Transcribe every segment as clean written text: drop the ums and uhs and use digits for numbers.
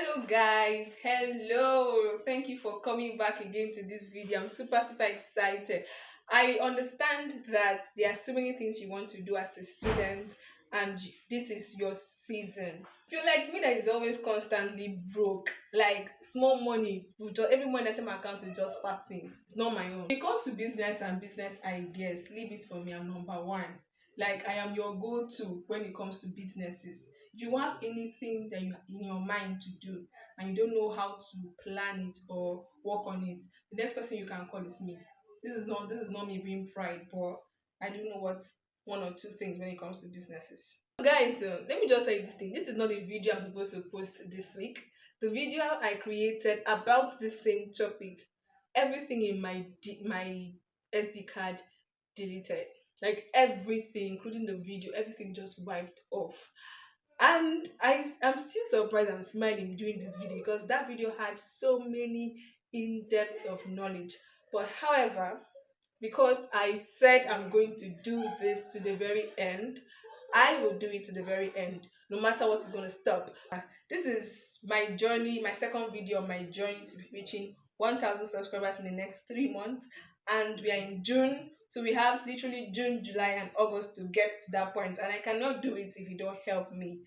Hello guys, hello, thank you for coming back again to this video. I'm super excited. I understand that there are so many things you want to do as a student, and this is your season. If you're like me that is always constantly broke, like small money every money that my account is just passing, it's not my own. When it comes to business and business ideas, leave it for me. I'm number one. Like, I am your go-to when it comes to businesses. If you have anything that you in your mind to do and you don't know how to plan it or work on it, the next person you can call is me. This is not me being pride, but I do know what one or two things when it comes to businesses. So guys, let me just tell you this thing. This is not a video I'm supposed to post this week. The video I created about the same topic, everything in my SD card deleted. Like everything, including the video, everything just wiped off. And I'm still surprised I'm smiling doing this video because that video had so many in-depth of knowledge. But however, because I said I'm going to do this to the very end, I will do it to the very end, no matter what is going to stop. This is my journey, my second video on my journey to reaching 1,000 subscribers in the next 3 months, and we are in June, so we have literally June, July, and August to get to that point, and I cannot do it if you don't help me.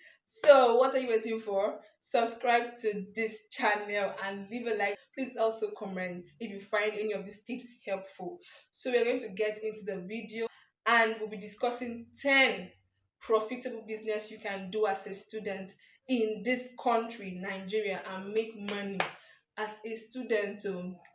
So, what are you waiting for? Subscribe to this channel and leave a like. Please also comment if you find any of these tips helpful. So we're going to get into the video, and we'll be discussing 10 profitable business you can do as a student in this country, Nigeria, and make money as a student.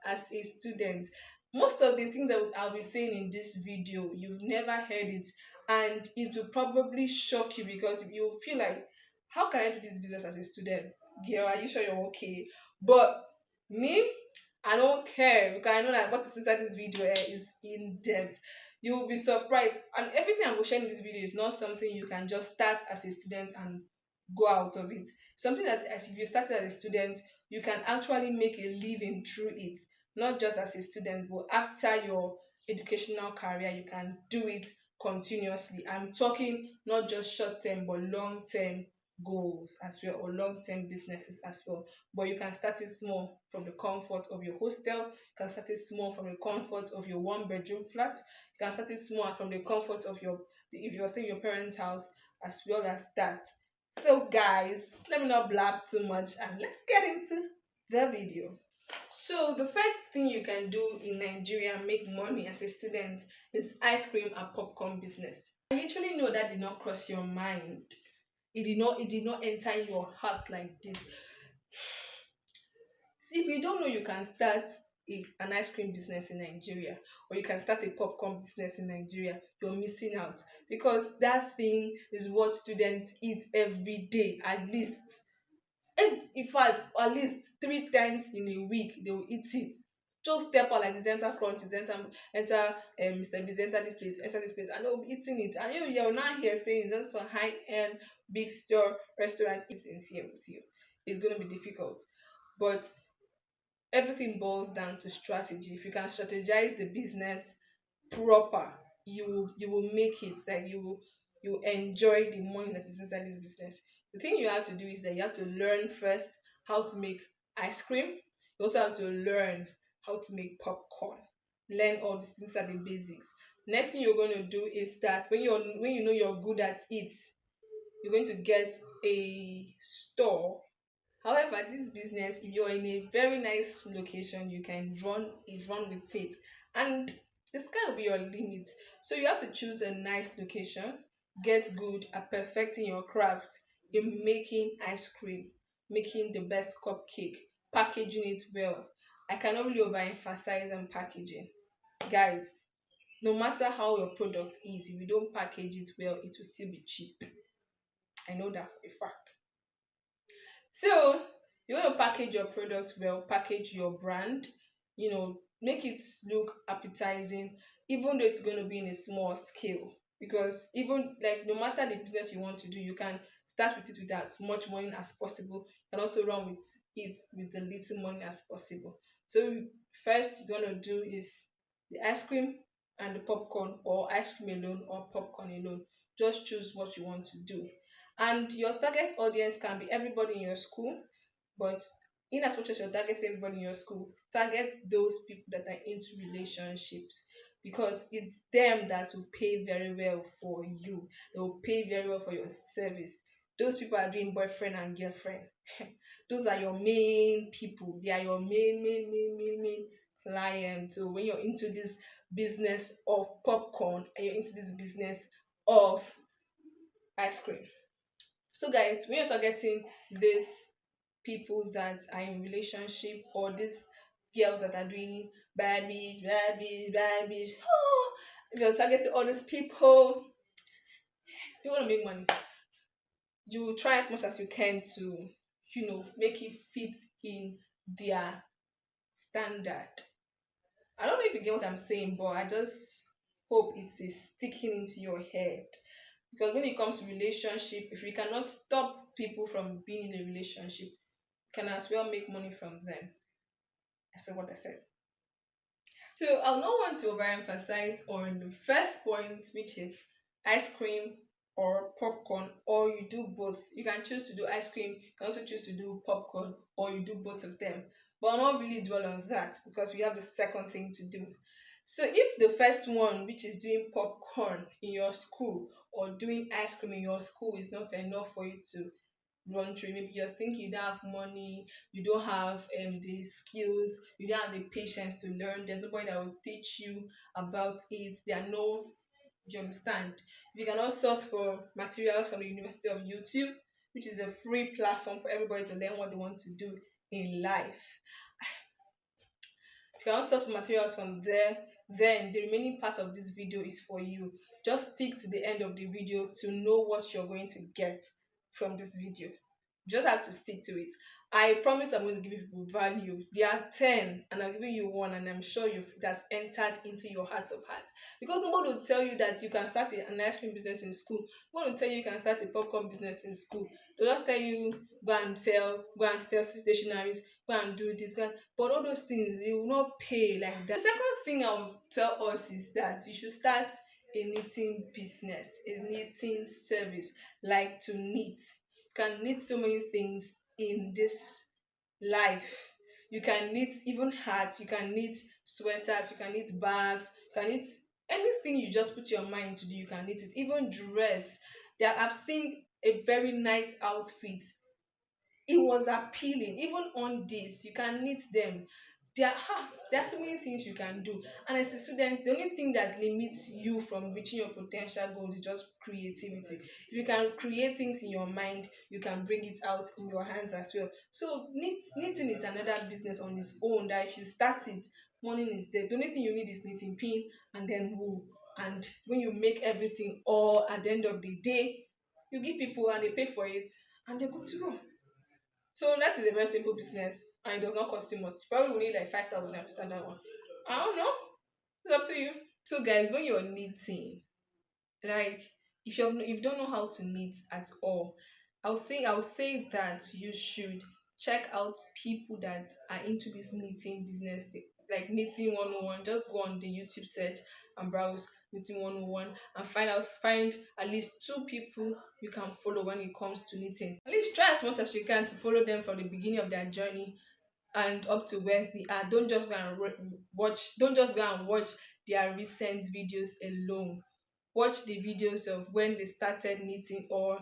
As a student, most of the things that I'll be saying in this video, you've never heard it, and it will probably shock you because you feel like, how can I do this business as a student? Girl, are you sure you're okay? But me, I don't care because I know that what is inside this video is in depth. You will be surprised, and everything I'm sharing in this video is not something you can just start as a student and go out of it. Something that, as if you started as a student, you can actually make a living through it, not just as a student, but after your educational career, you can do it continuously. I'm talking not just short term but long term goals as well, or long-term businesses as well. But you can start it small from the comfort of your hostel. You can start it small from the comfort of your one-bedroom flat. You can start it small from the comfort of your, if you're staying in your parents' house, as well as that. So guys, let me not blab too much and let's get into the video. So the first thing you can do in Nigeria and make money as a student is ice cream and popcorn business. I literally know that did not cross your mind. It did not enter your heart like this. See, if you don't know you can start an ice cream business in Nigeria, or you can start a popcorn business in Nigeria, you're missing out, because that thing is what students eat every day, at least. In fact, at least 3 times in a week they will eat it. Just step out like this, enter crunches, enter Mr. Beast, enter this place, and they'll be eating it. And you're not here saying it's just for high end big store restaurant eating here with you. It's gonna be difficult. But everything boils down to strategy. If you can strategize the business proper, you will make it. Like, you enjoy the money that is inside this business. The thing you have to do is that you have to learn first how to make ice cream. You also have to learn how to make popcorn. Learn all these things are the basics. Next thing you're going to do is that when you know you're good at it, you're going to get a store. However, this business, if you're in a very nice location, you can run with it, and this can be your limit. So you have to choose a nice location, get good at perfecting your craft in making ice cream, making the best cupcake, packaging it well. I cannot really overemphasize on packaging, guys. No matter how your product is, if you don't package it well, it will still be cheap. I know that for a fact. So you want to package your product well, package your brand, make it look appetizing, even though it's going to be in a small scale. Because even, like, no matter the business you want to do, you can start with it with as much money as possible, and also run with it with the little money as possible. So first you're going to do is the ice cream and the popcorn, or ice cream alone or popcorn alone. Just choose what you want to do. And your target audience can be everybody in your school, But in as much as you're targeting everybody in your school, target those people that are into relationships, because it's them that will pay very well for you. They will pay very well for your service. Those people are doing boyfriend and girlfriend. Those are your main people. They are your main clients. So when you're into this business of popcorn and you're into this business of ice cream. So guys, when you're targeting these people that are in relationship, or these girls that are doing bad bitch, oh, if you're targeting all these people, you want to make money. You try as much as you can to, make it fit in their standard. I don't know if you get what I'm saying, but I just hope it is sticking into your head. Because when it comes to relationship, if you cannot stop people from being in a relationship, you can as well make money from them. I said what I said. So I'll not want to overemphasize on the first point, which is ice cream or popcorn, or you do both. You can choose to do ice cream, you can also choose to do popcorn, or you do both of them. But I'll not really dwell on that because we have the second thing to do. So if the first one, which is doing popcorn in your school or doing ice cream in your school, is not enough for you to run through, maybe you're thinking you don't have money, you don't have the skills, you don't have the patience to learn, there's nobody that will teach you about it, there are no, you understand, you cannot source for materials from the University of YouTube, which is a free platform for everybody to learn what they want to do in life. If you cannot source for materials from there, then the remaining part of this video is for you. Just stick to the end of the video to know what you're going to get from this video. You just have to stick to it. I promise I'm going to give people value. There are 10 and I'm giving you one, and I'm sure that's entered into your heart of hearts. Because nobody will tell you that you can start an ice cream business in school. Nobody will tell you you can start a popcorn business in school. They'll just tell you go and sell stationaries, go and do this, but all those things, they will not pay like that. The second thing I will tell us is that you should start a knitting business, a knitting service, like to knit. You can knit so many things in this life. You can knit even hats, you can knit sweaters, you can knit bags, you can knit anything you just put your mind to do, you can knit it. Even dress. There, I've seen a very nice outfit, it was appealing. Even on this, you can knit them. There are so many things you can do. And as a student, the only thing that limits you from reaching your potential goals is just creativity. If you can create things in your mind, you can bring it out in your hands as well. So knitting is another business on its own that if you start it, money is there. The only thing you need is knitting pin and then wool. And when you make everything all at the end of the day, you give people and they pay for it and they're good to go. So that is a very simple business and it does not cost you much. Probably will need like 5,000 to start that one. I don't know. It's up to you. So guys, when you're knitting, like if you don't know how to knit at all, I'll say that you should check out people that are into this knitting business, like knitting 101. Just go on the YouTube search and browse knitting 101 and find at least two people you can follow when it comes to knitting. At least try as much as you can to follow them from the beginning of their journey and up to where they are. Don't just go and watch their recent videos alone. Watch the videos of when they started knitting, or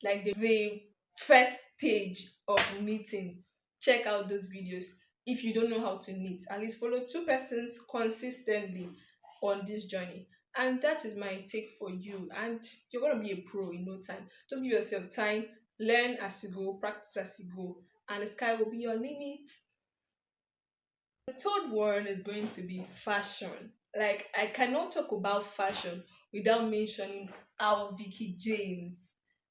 like the first stage of knitting. Check out those videos. If you don't know how to knit, at least follow two persons consistently on this journey. And that is my take for you, and you're going to be a pro in no time. Just give yourself time, learn as you go, practice as you go, and the sky will be your limit. The third one is going to be fashion. Like, I cannot talk about fashion without mentioning our Vicky James.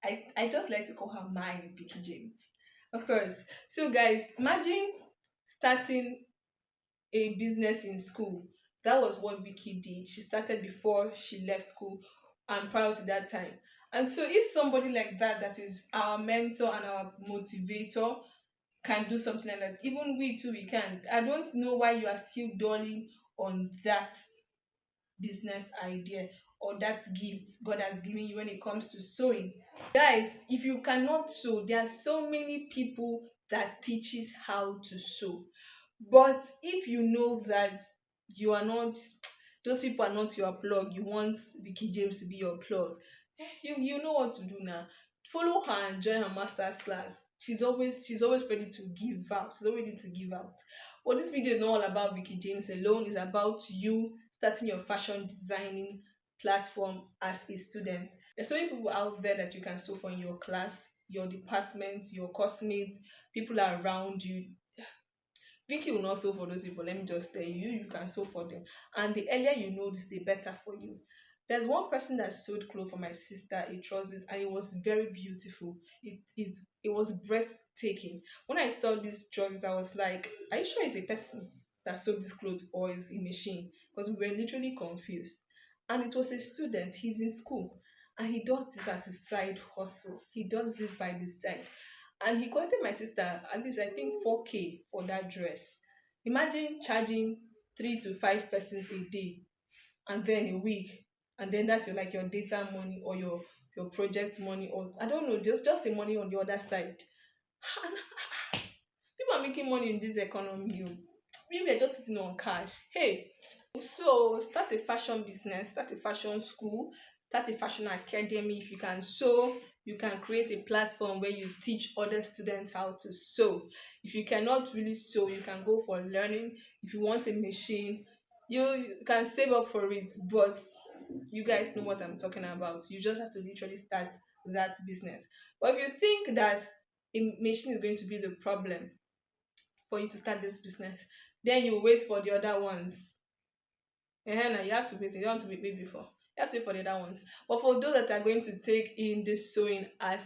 I just like to call her my Vicky James. Of course. So guys, imagine starting a business in school. That was what Vicky did. She started before she left school and prior to that time. And so if somebody like that is our mentor and our motivator, can do something like that, even we too, we can. I don't know why you are still dwelling on that business idea or that gift God has given you when it comes to sewing. Guys, if you cannot sew, there are so many people that teaches how to sew. But if you know that you are not, those people are not your plug, you want Vicky James to be your plug, you know what to do now. Follow her and join her master's class. She's always ready to give out. She's always ready to give out. But this video is not all about Vicky James alone. It's about you starting your fashion designing platform as a student. There's so many people out there that you can sew for in your class, your department, your classmates, people around you. Vicky will not sew for those people. Let me just tell you, you can sew for them. And the earlier you know this, the better for you. There's one person that sewed clothes for my sister, a trousers, and it was very beautiful. It was breathtaking. When I saw this trousers, I was like, "Are you sure it's a person that sewed this clothes or is a machine?" Because we were literally confused. And it was a student. He's in school, and he does this as a side hustle. He does this by the side, and he quoted my sister at least I think 4K for that dress. Imagine charging 3 to 5 persons a day and then a week, and then that's your data money or your project money, or I don't know, just the money on the other side. People are making money in this economy. Oh. We were just sitting on cash. Hey, so start a fashion business, start a fashion school, start a fashion academy if you can sew. You can create a platform where you teach other students how to sew. If you cannot really sew, you can go for learning. If you want a machine, you can save up for it, but you guys know what I'm talking about. You just have to literally start that business. But if you think that a machine is going to be the problem for you to start this business, then you wait for the other ones. Now you have to wait. You don't have to wait before. You have to wait for the other ones. But for those that are going to take in this sewing as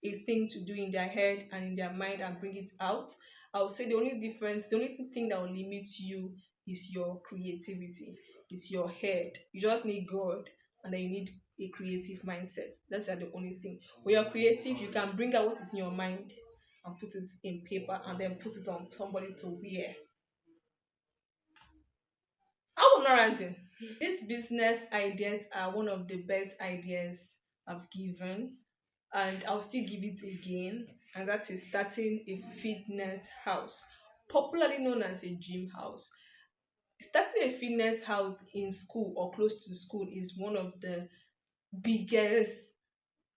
a thing to do in their head and in their mind and bring it out, I would say the only difference, the only thing that will limit you is your creativity. It's your head. You just need God, and then you need a creative mindset. That's the only thing. When you're creative, you can bring out what is in your mind and put it in paper and then put it on somebody to wear. I'm not ranting. These business ideas are one of the best ideas I've given, and I'll still give it again. And that is starting a fitness house, popularly known as a gym house. Starting a fitness house in school or close to school is one of the biggest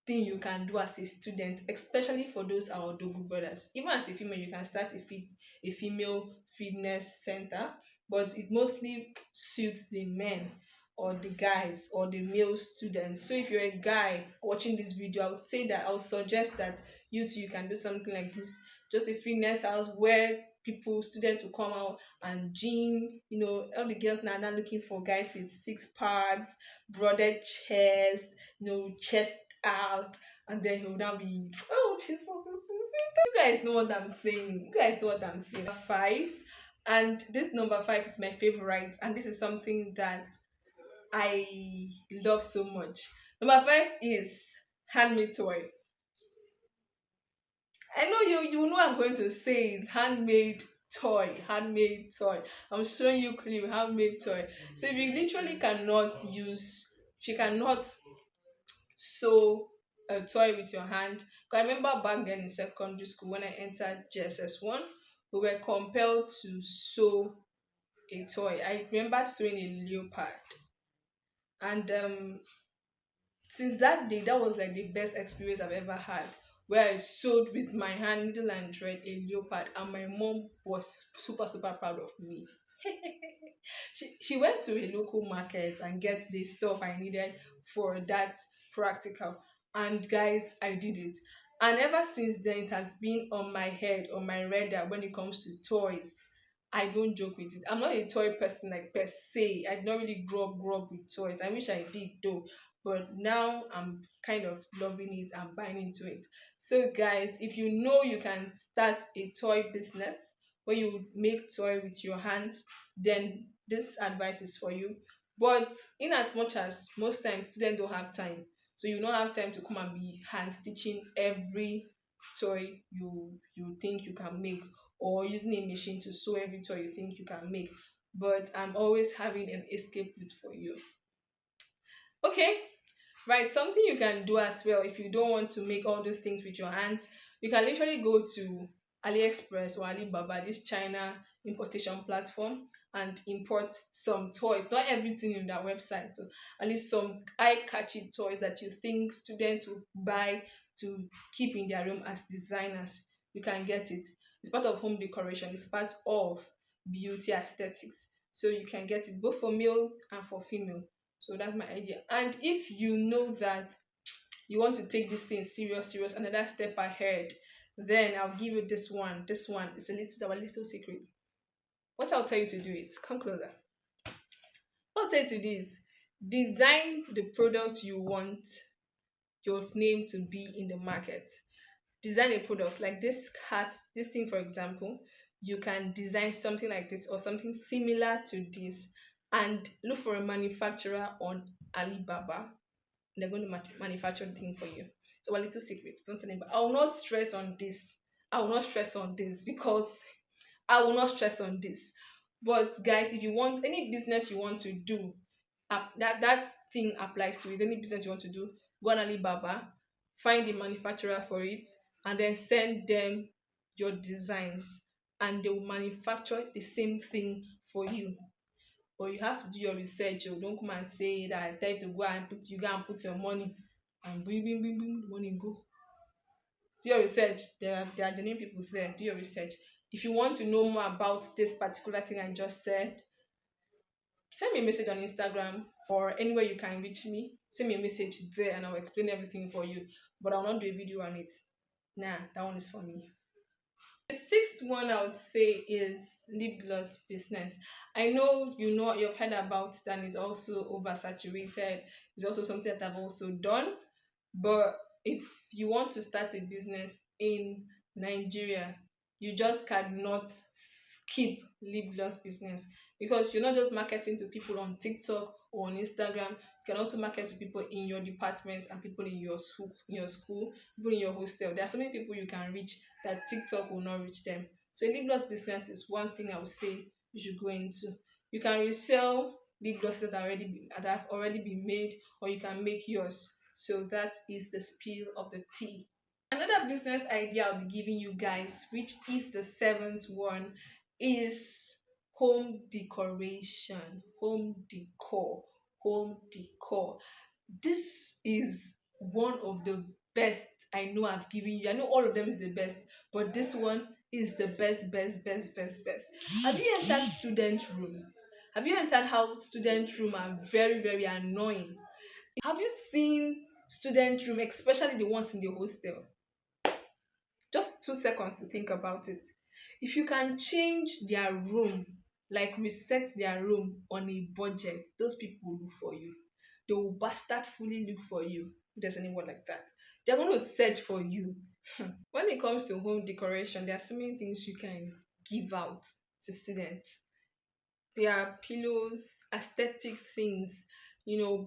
thing you can do as a student, especially for those our Dogu brothers. Even as a female, you can start a female fitness center, but it mostly suits the men or the guys or the male students. So if you're a guy watching this video, I would suggest that you too you can do something like this. Just a fitness house where students will come out and gym. All the girls now are looking for guys with six packs, broadened chest, chest out, and then he'll now be, oh Jesus, you guys know what I'm saying. You guys know what I'm saying. Number five, and this number five is my favorite, and this is something that I love so much. Number five is handmade toy. I know you know I'm going to say it, handmade toy. I'm showing you clip handmade toy. So if you literally cannot use, if you cannot sew a toy with your hand. I remember back then in secondary school when I entered JSS1, we were compelled to sew a toy. I remember sewing a leopard, and since that day, that was like the best experience I've ever had. Where I sewed with my hand, needle and thread, a leopard, and my mom was super super proud of me. She went to a local market and get the stuff I needed for that practical. And guys, I did it. And ever since then, it has been on my head, on my radar when it comes to toys. I don't joke with it. I'm not a toy person like per se. I did not really grow up with toys. I wish I did though. But now I'm kind of loving it and buying into it. So guys, if you know you can start a toy business where you make toy with your hands, then this advice is for you. But in as much as most times students don't have time, so you don't have time to come and be hand stitching every toy you think you can make, or using a machine to sew every toy you think you can make. But I'm always having an escape route for you. Okay, right, something you can do as well if you don't want to make all those things with your hands, you can literally go to AliExpress or Alibaba, this China importation platform, and import some toys. Not everything in their website, so at least some eye-catchy toys that you think students will buy to keep in their room as designers. You can get it. It's part of home decoration. It's part of beauty aesthetics. So you can get it both for male and for female. So that's my idea. And if you know that you want to take this thing serious, another step ahead, then I'll give you this one. This one is our little secret. What I'll tell you to do is come closer. What I'll tell you to do is design the product you want your name to be in the market. Design a product like this hat, this thing, for example. You can design something like this or something similar to this, and look for a manufacturer on Alibaba. They're going to manufacture the thing for you. So a little secret, don't tell anybody. I will not stress on this. I will not stress on this because I will not stress on this. But guys, if you want any business you want to do, that thing applies to it. Any business you want to do, go on Alibaba, find the manufacturer for it, and then send them your designs, and they will manufacture the same thing for you. But you have to do your research. Oh, don't come and say that I tell you to go and put your money and bring money go. Do your research. There are genuine people there. Do your research. If you want to know more about this particular thing I just said, send me a message on Instagram or anywhere you can reach me. Send me a message there and I'll explain everything for you. But I'll not do a video on it. Nah, that one is for me. The sixth one I would say is lip gloss business. I know you've heard about it and it's also oversaturated. It's also something that I've also done. But if you want to start a business in Nigeria, you just cannot skip lip gloss business, because you're not just marketing to people on TikTok or on Instagram. You can also market to people in your department and people in your school, people in your hostel. There are so many people you can reach that TikTok will not reach them. So lip gloss business is one thing I would say you should go into. You can resell lip glosses that have already been made, or you can make yours. So that is the spill of the tea. Another business idea I'll be giving you guys, which is the seventh one, is home decoration. Home decor. This is one of the best I know I've given you. I know all of them is the best, but this one is the best. Have you entered student room? Have you entered how student room are very, very annoying? Have you seen student room, especially the ones in the hostel? Just 2 seconds to think about it. If you can change their room, like reset their room on a budget, those people will look for you. They will bastardfully look for you. If there's anyone like that, they're going to search for you. When it comes to home decoration, there are so many things you can give out to students. There are pillows, aesthetic things,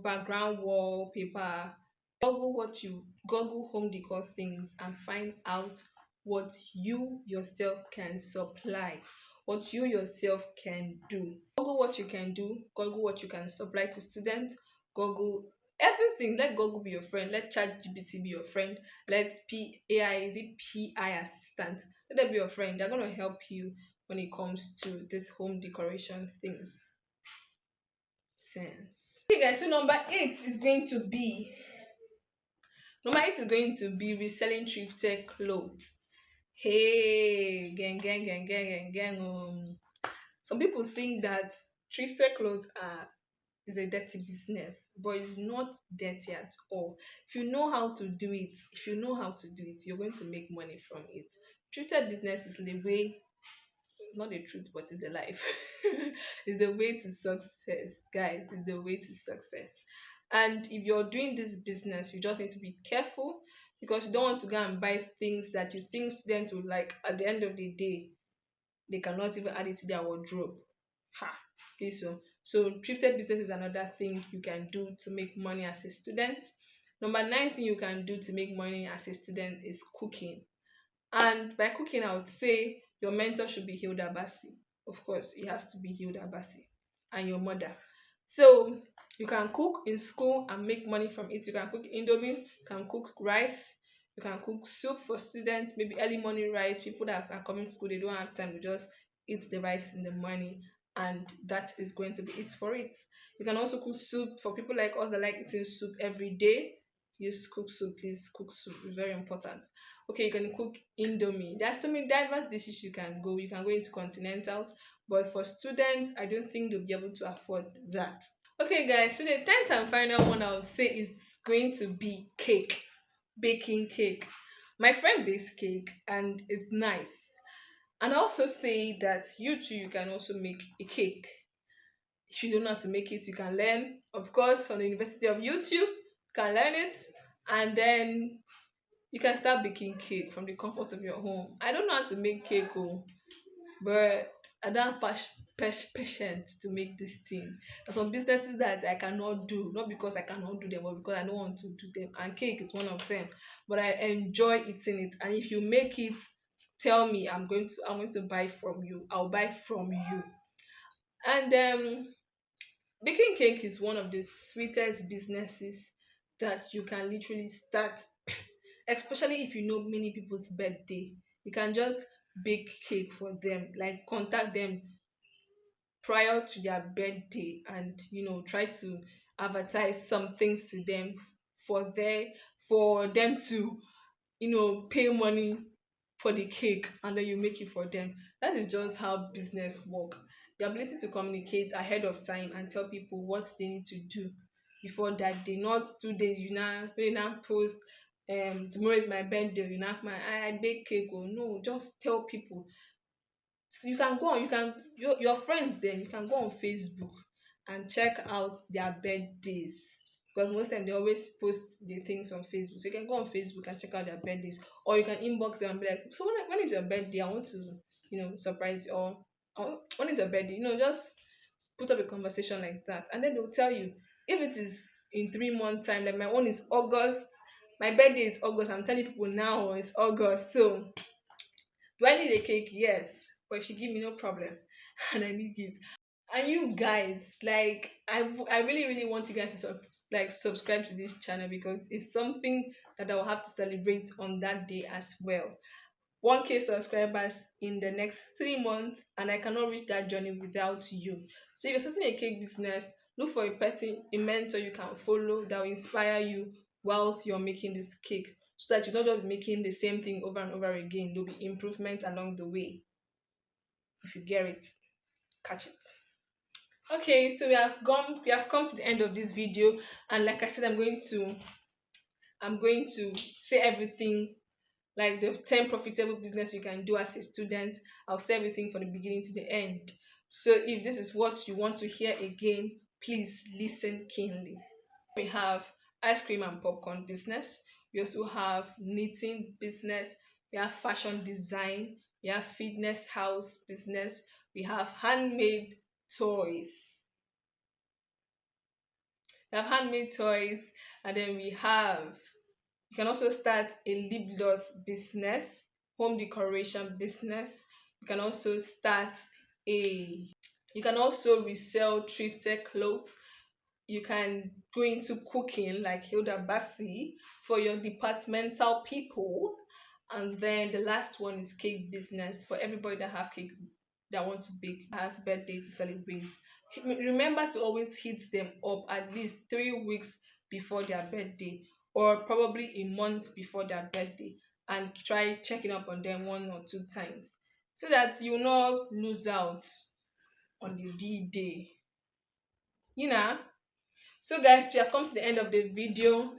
background wallpaper. Google home decor things and find out what you yourself can supply, what you yourself can do. Google what you can do, Google what you can supply to students, Google everything. Let Google be your friend, let ChatGPT be your friend, let PI assistant, let them be your friend. They're going to help you when it comes to this home decoration things. Sense. Okay guys, so number 8 is going to be reselling thrifted clothes. Hey, gang. Some people think that thrifted clothes is a dirty business, but it's not dirty at all. If you know how to do it, you're going to make money from it. Thrifted business is the way, not the truth, but it's the life. It's the way to success, guys. It's the way to success. And if you're doing this business, you just need to be careful, because you don't want to go and buy things that you think students will like. At the end of the day, they cannot even add it to their wardrobe. Ha! Okay, so thrifted business is another thing you can do to make money as a student. Number 9 thing you can do to make money as a student is cooking. And by cooking, I would say your mentor should be Hilda Bassi. Of course, it has to be Hilda Bassi, and your mother. So you can cook in school and make money from it. You can cook indomie, you can cook rice, You can cook soup for students, maybe early morning rice. People that are coming to school, they don't have time to just eat the rice in the morning, and that is going to be it for it. You can also cook soup for people like us that like eating soup every day. Use cook soup, please. Cook soup is very important. Okay, you can cook indomie. There's so many diverse dishes you can go. You can go into continentals, but for students, I don't think they'll be able to afford that. Okay, guys, so the 10th and final one I would say is going to be cake, baking cake. My friend bakes cake and it's nice. And I also say that you too, you can also make a cake. If you don't know how to make it, you can learn, of course, from the University of YouTube. You can learn it, and then you can start baking cake from the comfort of your home. I don't know how to make cake, oh, but I don't have patience to make this thing. There's some businesses that I cannot do, not because I cannot do them, but because I don't want to do them. And cake is one of them. But I enjoy eating it. And if you make it, tell me. I'm going to buy from you. I'll buy from you. And baking cake is one of the sweetest businesses that you can literally start, especially if you know many people's birthday. You can just bake cake for them, like contact them prior to their birthday, and try to advertise some things to them for their for them to pay money for the cake, and then you make it for them. That is just how business work. The ability to communicate ahead of time and tell people what they need to do before that day, not 2 days you now post, tomorrow is my birthday, you know my I bake cake. Oh no, just tell people. So you can go on, your friends, then you can go on Facebook and check out their birthdays, because most time they always post the things on Facebook. So you can go on Facebook and check out their birthdays, or you can inbox them and be like, so when is your birthday? I want to surprise you, or when is your birthday? Just put up a conversation like that, and then they'll tell you. If it is in 3 months time, like my own is August, my birthday is August, I'm telling people now it's August. So do I need a cake? Yes. But if you give me, no problem. And I need it. And you guys, like, I really, really want you guys to subscribe to this channel, because it's something that I will have to celebrate on that day as well. 1K subscribers in the next 3 months, and I cannot reach that journey without you. So if you're starting a cake business, look for a person, a mentor you can follow that will inspire you whilst you're making this cake, so that you're not just making the same thing over and over again. There'll be improvement along the way. If you get it, catch it. Okay, so we have come to the end of this video, and like I said, I'm going to say everything, like the 10 profitable business you can do as a student. I'll say everything from the beginning to the end. So if this is what you want to hear again, please listen keenly. We have ice cream and popcorn business. We also have knitting business. We have fashion design. We have fitness house business. We have handmade toys. And then you can also start a lip gloss business, home decoration business. You can also start a you can also resell thrifted clothes. You can go into cooking like Hilda Bassi for your departmental people. And then the last one is cake business for everybody that have cake, that wants to bake, has birthday to celebrate. Remember to always hit them up at least 3 weeks before their birthday, or probably a month before their birthday, and try checking up on them 1 or 2 times, so that you not lose out on the D-Day. You know. So guys, we have come to the end of the video.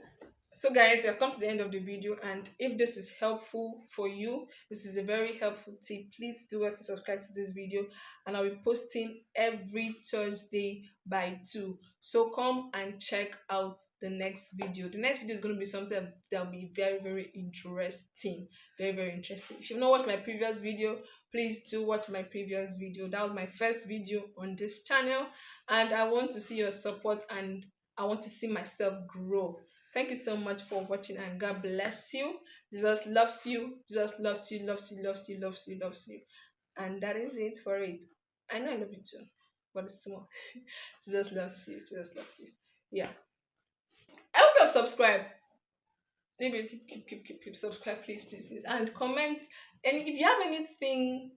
And if this is helpful for you, this is a very helpful tip, please do well to subscribe to this video, and I'll be posting every Thursday by 2. So come and check out the next video. The next video is going to be something that'll be very, very interesting. Very, very interesting. If you've not watched my previous video, please do watch my previous video. That was my first video on this channel, and I want to see your support, and I want to see myself grow. Thank you so much for watching, and God bless you. Jesus loves you. Jesus loves you, loves you, loves you, loves you, loves you. And that is it for it. I know I love you too, but it's small. Jesus loves you. Jesus loves you. Yeah. I hope you have subscribed. maybe keep subscribe, please, please, please, and comment. And if you have anything,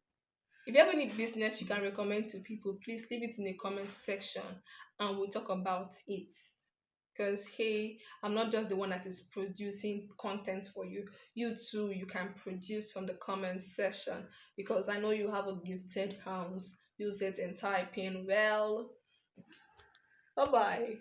if you have any business you can recommend to people, please leave it in the comment section, and we'll talk about it. Because hey, I'm not just the one that is producing content for you. You too, you can produce from the comment section, because I know you have a gifted hands. Use it in typing well. Bye bye.